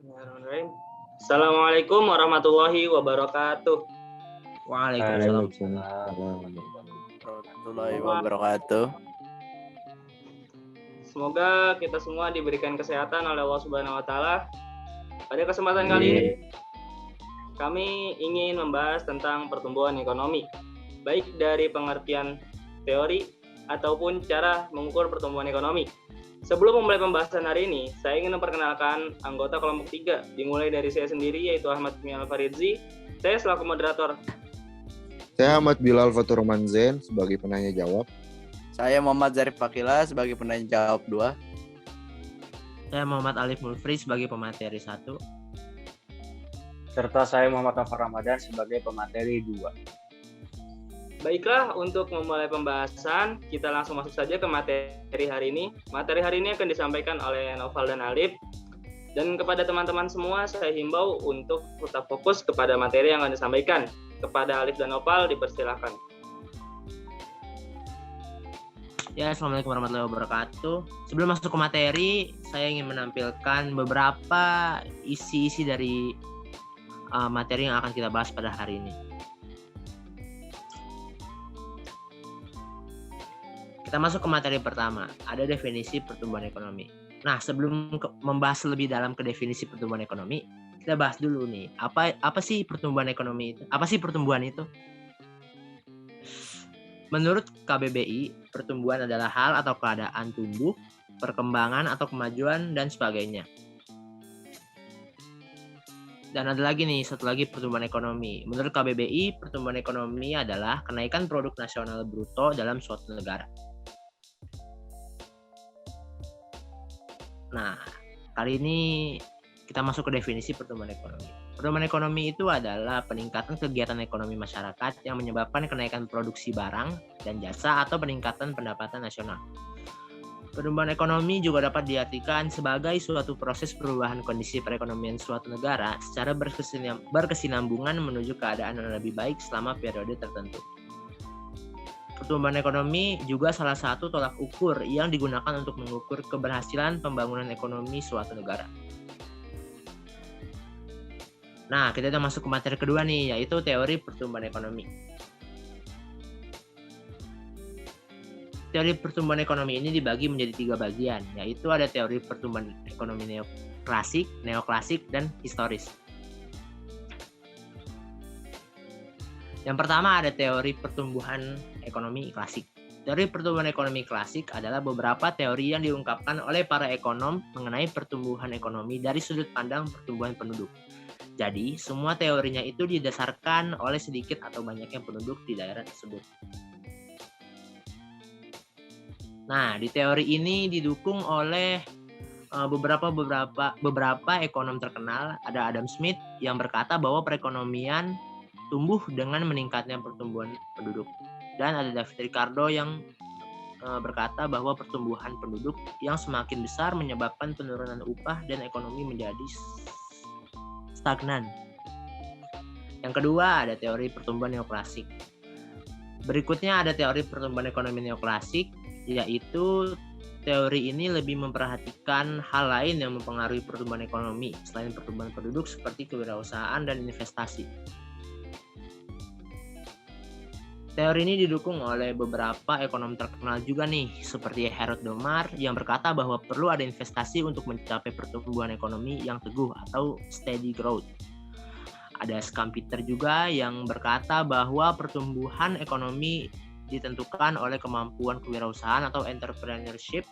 Bismillahirrahmanirrahim. Assalamualaikum warahmatullahi wabarakatuh. Waalaikumsalam. Warahmatullahi wabarakatuh. Semoga kita semua diberikan kesehatan oleh Allah Subhanahu wa taala. Pada kesempatan kali ini kami ingin membahas tentang pertumbuhan ekonomi, baik dari pengertian teori ataupun cara mengukur pertumbuhan ekonomi. Sebelum memulai pembahasan hari ini, saya ingin memperkenalkan anggota kelompok 3, dimulai dari saya sendiri, yaitu Ahmad Mial Faridzi. Saya selaku moderator. Saya Ahmad Bilal Fatur Manzen sebagai penanya jawab. Saya Muhammad Zarif Fakila sebagai penanya jawab 2. Saya Muhammad Alif Mulfri sebagai pemateri 1. Serta saya Muhammad Nofar Ramadan sebagai pemateri 2. Baiklah, untuk memulai pembahasan, kita langsung masuk saja ke materi hari ini. Materi hari ini akan disampaikan oleh Noval dan Alif. Dan kepada teman-teman semua, saya himbau untuk tetap fokus kepada materi yang akan disampaikan. Kepada Alif dan Noval, dipersilakan. Ya, Assalamualaikum warahmatullahi wabarakatuh. Sebelum masuk ke materi, saya ingin menampilkan beberapa isi-isi dari materi yang akan kita bahas pada hari ini. Kita masuk ke materi pertama, ada definisi pertumbuhan ekonomi. Nah, sebelum membahas lebih dalam ke definisi pertumbuhan ekonomi, kita bahas dulu nih, apa sih pertumbuhan ekonomi itu? Apa sih pertumbuhan itu? Menurut KBBI, pertumbuhan adalah hal atau keadaan tumbuh, perkembangan atau kemajuan, dan sebagainya. Dan ada lagi nih, satu lagi pertumbuhan ekonomi. Menurut KBBI, pertumbuhan ekonomi adalah kenaikan produk nasional bruto dalam suatu negara. Nah, kali ini kita masuk ke definisi pertumbuhan ekonomi. Pertumbuhan ekonomi itu adalah peningkatan kegiatan ekonomi masyarakat yang menyebabkan kenaikan produksi barang dan jasa atau peningkatan pendapatan nasional. Pertumbuhan ekonomi juga dapat diartikan sebagai suatu proses perubahan kondisi perekonomian suatu negara secara berkesinambungan menuju keadaan yang lebih baik selama periode tertentu. Pertumbuhan ekonomi juga salah satu tolak ukur yang digunakan untuk mengukur keberhasilan pembangunan ekonomi suatu negara. Nah, kita udah masuk ke materi kedua nih, yaitu teori pertumbuhan ekonomi. Teori pertumbuhan ekonomi ini dibagi menjadi 3 bagian, yaitu ada teori pertumbuhan ekonomi neoklasik, dan historis. Yang pertama ada teori pertumbuhan ekonomi klasik. Teori pertumbuhan ekonomi klasik adalah beberapa teori yang diungkapkan oleh para ekonom mengenai pertumbuhan ekonomi dari sudut pandang pertumbuhan penduduk. Jadi, semua teorinya itu didasarkan oleh sedikit atau banyaknya penduduk di daerah tersebut. Nah, di teori ini didukung oleh beberapa ekonom terkenal. Ada Adam Smith yang berkata bahwa perekonomian tumbuh dengan meningkatnya pertumbuhan penduduk. Dan ada David Ricardo yang berkata bahwa pertumbuhan penduduk yang semakin besar menyebabkan penurunan upah dan ekonomi menjadi stagnan. Yang kedua ada teori pertumbuhan neoklasik. Berikutnya ada teori pertumbuhan ekonomi neoklasik, yaitu teori ini lebih memperhatikan hal lain yang mempengaruhi pertumbuhan ekonomi selain pertumbuhan penduduk seperti kewirausahaan dan investasi. Teori ini didukung oleh beberapa ekonom terkenal juga nih, seperti Harold Domar yang berkata bahwa perlu ada investasi untuk mencapai pertumbuhan ekonomi yang teguh atau steady growth. Ada Schumpeter juga yang berkata bahwa pertumbuhan ekonomi ditentukan oleh kemampuan kewirausahaan atau entrepreneurship.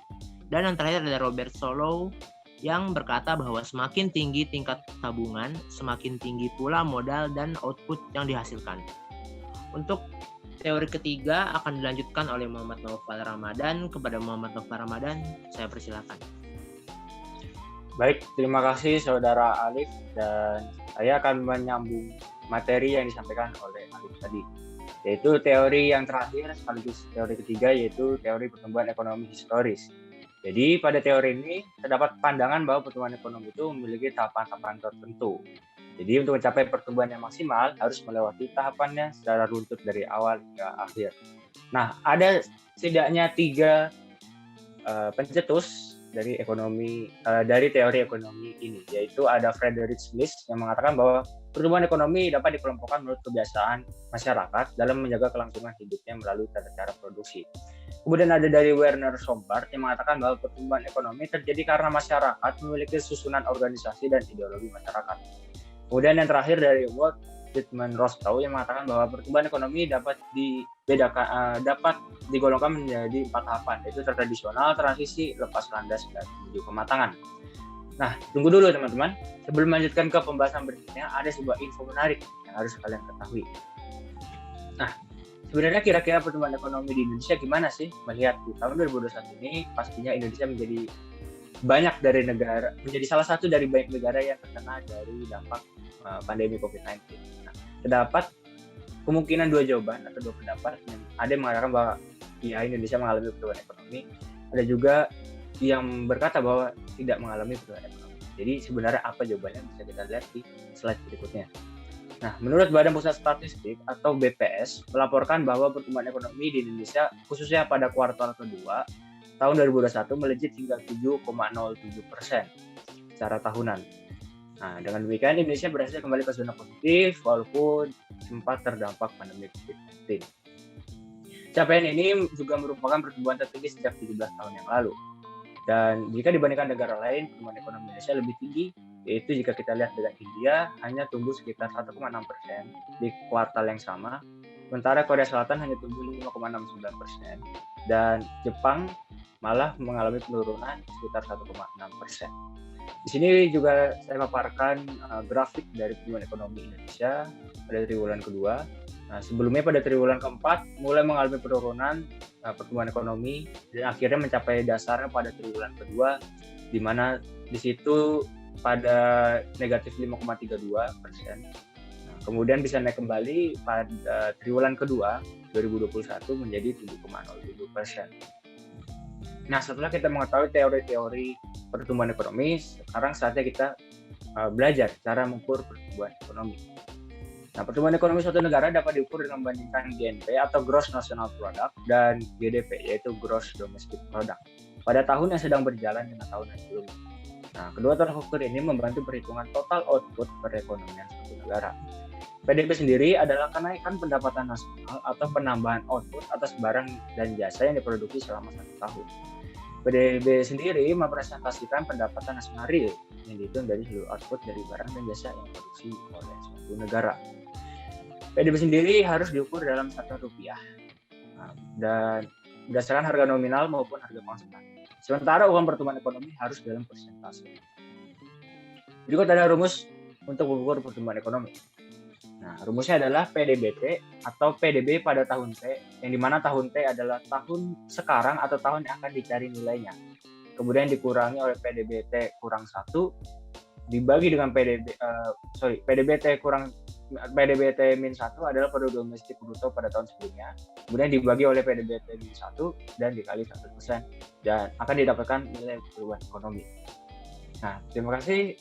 Dan yang terakhir ada Robert Solow yang berkata bahwa semakin tinggi tingkat tabungan, semakin tinggi pula modal dan output yang dihasilkan. Untuk teori ketiga akan dilanjutkan oleh Muhammad Nofar Ramadan. Kepada Muhammad Nofar Ramadan, saya persilakan. Baik, terima kasih Saudara Alif, dan saya akan menyambung materi yang disampaikan oleh Alif tadi, yaitu teori yang terakhir sekaligus teori ketiga, yaitu teori pertumbuhan ekonomi historis. Jadi pada teori ini terdapat pandangan bahwa pertumbuhan ekonomi itu memiliki tahapan-tahapan tertentu. Jadi untuk mencapai pertumbuhan yang maksimal harus melewati tahapannya secara runtut dari awal hingga akhir. Nah, ada setidaknya 3 pencetus dari teori ekonomi ini, yaitu ada Friedrich List yang mengatakan bahwa pertumbuhan ekonomi dapat dikelompokkan menurut kebiasaan masyarakat dalam menjaga kelangsungan hidupnya melalui tata cara produksi. Kemudian ada dari Werner Sombart yang mengatakan bahwa pertumbuhan ekonomi terjadi karena masyarakat memiliki susunan organisasi dan ideologi masyarakat. Kemudian yang terakhir dari Walt Whitman Rostow yang mengatakan bahwa pertumbuhan ekonomi dapat digolongkan menjadi 4 tahapan, yaitu tradisional, transisi, lepas landas, dan menuju kematangan. Nah, tunggu dulu teman-teman. Sebelum melanjutkan ke pembahasan berikutnya, ada sebuah info menarik yang harus kalian ketahui. Nah, sebenarnya kira-kira pertumbuhan ekonomi di Indonesia gimana sih? Melihat di tahun 2021 ini, pastinya Indonesia menjadi salah satu dari banyak negara yang terkena dari dampak pandemi COVID-19. Nah, terdapat kemungkinan 2 jawaban atau 2 pendapat. Ada yang mengatakan bahwa ya Indonesia mengalami pertumbuhan ekonomi, ada juga yang berkata bahwa tidak mengalami pertumbuhan ekonomi. Jadi sebenarnya apa jawabannya bisa kita lihat di slide berikutnya. Nah, menurut Badan Pusat Statistik atau BPS melaporkan bahwa pertumbuhan ekonomi di Indonesia khususnya pada kuartal kedua tahun 2021 melejit hingga 7,07% secara tahunan. Nah, dengan demikian Indonesia berhasil kembali ke zona positif walaupun sempat terdampak pandemi COVID-19. Capaian ini juga merupakan pertumbuhan tertinggi sejak 17 tahun yang lalu. Dan jika dibandingkan negara lain, pertumbuhan ekonomi Indonesia lebih tinggi, yaitu jika kita lihat dengan India hanya tumbuh sekitar 1,6% di kuartal yang sama, sementara Korea Selatan hanya tumbuh 5,69%, dan Jepang malah mengalami penurunan sekitar 1,6%. Di sini juga saya paparkan grafik dari pertumbuhan ekonomi Indonesia pada triwulan kedua. Nah, sebelumnya pada triwulan keempat mulai mengalami penurunan pertumbuhan ekonomi dan akhirnya mencapai dasarnya pada triwulan kedua, di mana di situ pada negatif 5,32%. Nah, kemudian bisa naik kembali pada triwulan kedua 2021 menjadi 7,07%. Nah, setelah kita mengetahui teori-teori pertumbuhan ekonomi, sekarang saatnya kita belajar cara mengukur pertumbuhan ekonomi. Nah, pertumbuhan ekonomi suatu negara dapat diukur dengan membandingkan GNP atau Gross National Product dan GDP, yaitu Gross Domestic Product, pada tahun yang sedang berjalan dengan tahun yang sebelumnya. Nah, kedua tolak ukur ini membantu perhitungan total output perekonomian suatu negara. PDB sendiri adalah kenaikan pendapatan nasional atau penambahan output atas barang dan jasa yang diproduksi selama 1 tahun. PDB sendiri merepresentasikan pendapatan nasional real yang dihitung dari seluruh output dari barang dan jasa yang diproduksi oleh suatu negara. PDB sendiri harus diukur dalam satuan rupiah dan berdasarkan harga nominal maupun harga konsumen. Sementara uang pertumbuhan ekonomi harus dalam persentase. Berikut ada rumus untuk mengukur pertumbuhan ekonomi. Nah, rumusnya adalah PDBT atau PDB pada tahun T, yang dimana tahun T adalah tahun sekarang atau tahun yang akan dicari nilainya. Kemudian dikurangi oleh PDBT kurang 1, dibagi dengan PDBT min 1 adalah produk domestik bruto pada tahun sebelumnya. Kemudian dibagi oleh PDBT min 1 dan dikali 1%, dan akan didapatkan nilai pertumbuhan ekonomi. Nah, terima kasih.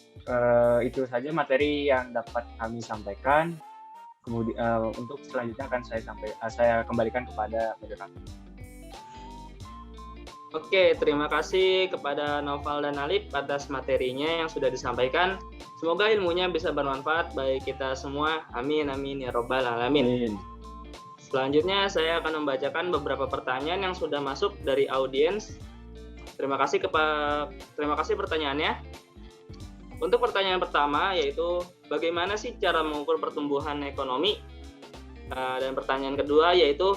Itu saja materi yang dapat kami sampaikan. Kemudian untuk selanjutnya akan saya kembalikan kepada moderator. Oke, terima kasih kepada Noval dan Alif atas materinya yang sudah disampaikan. Semoga ilmunya bisa bermanfaat bagi kita semua. Amin, amin, ya robbal alamin. Selanjutnya saya akan membacakan beberapa pertanyaan yang sudah masuk dari audiens. Terima kasih pertanyaannya. Untuk pertanyaan pertama yaitu bagaimana sih cara mengukur pertumbuhan ekonomi? Dan pertanyaan kedua yaitu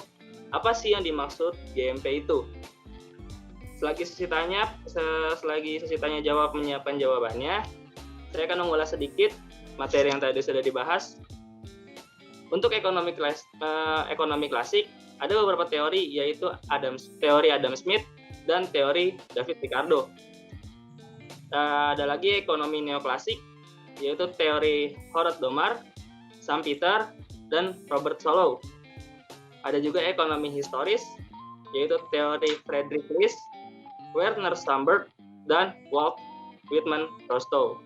apa sih yang dimaksud GMP itu? Selagi sesi tanya jawab menyiapkan jawabannya, saya akan mengulas sedikit materi yang tadi sudah dibahas. Untuk ekonomi klasik ada beberapa teori yaitu teori Adam Smith dan teori David Ricardo. Ada lagi ekonomi neoklasik, yaitu teori Howard Domar, Sam Peter, dan Robert Solow. Ada juga ekonomi historis, yaitu teori Friedrich List, Werner Sombart, dan Walt Whitman Rostow.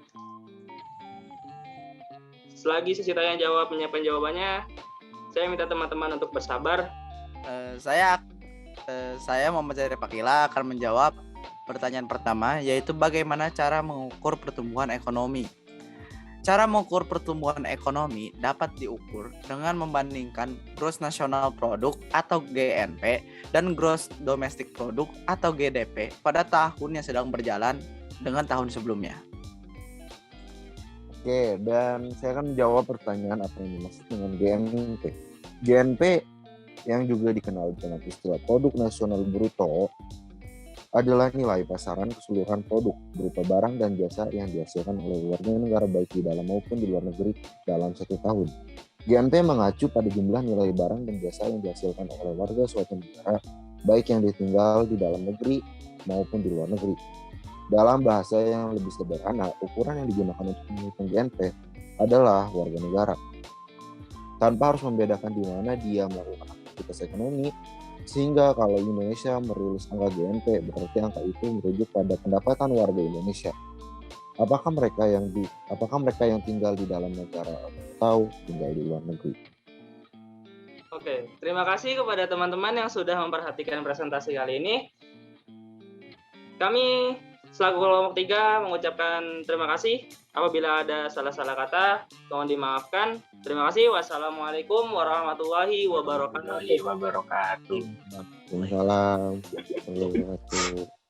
Selagi sesi tanya jawab menyiapkan jawabannya, saya minta teman-teman untuk bersabar. Saya Muhammad Zahir Pakila akan menjawab pertanyaan pertama, yaitu bagaimana cara mengukur pertumbuhan ekonomi. Cara mengukur pertumbuhan ekonomi dapat diukur dengan membandingkan Gross National Product atau GNP dan Gross Domestic Product atau GDP pada tahun yang sedang berjalan dengan tahun sebelumnya. Oke, dan saya akan menjawab pertanyaan apa yang dimaksud dengan GNP. GNP yang juga dikenal dengan istilah Produk Nasional Bruto adalah nilai pasaran keseluruhan produk berupa barang dan jasa yang dihasilkan oleh warga negara baik di dalam maupun di luar negeri dalam satu tahun. GNP mengacu pada jumlah nilai barang dan jasa yang dihasilkan oleh warga suatu negara baik yang ditinggal di dalam negeri maupun di luar negeri. Dalam bahasa yang lebih sederhana, ukuran yang digunakan untuk menghitung GNP adalah warga negara. Tanpa harus membedakan di mana dia melakukan aktivitas ekonomi, sehingga kalau Indonesia merilis angka GNP, berarti angka itu merujuk pada pendapatan warga Indonesia. Apakah mereka yang tinggal di dalam negara atau tinggal di luar negeri? Oke, terima kasih kepada teman-teman yang sudah memperhatikan presentasi kali ini. Kami selaku kelompok 3 mengucapkan terima kasih. Apabila ada salah-salah kata, mohon dimaafkan. Terima kasih. Wassalamualaikum warahmatullahi wabarakatuh. Wabarakatuh. Waalaikumsalam warahmatullahi wabarakatuh.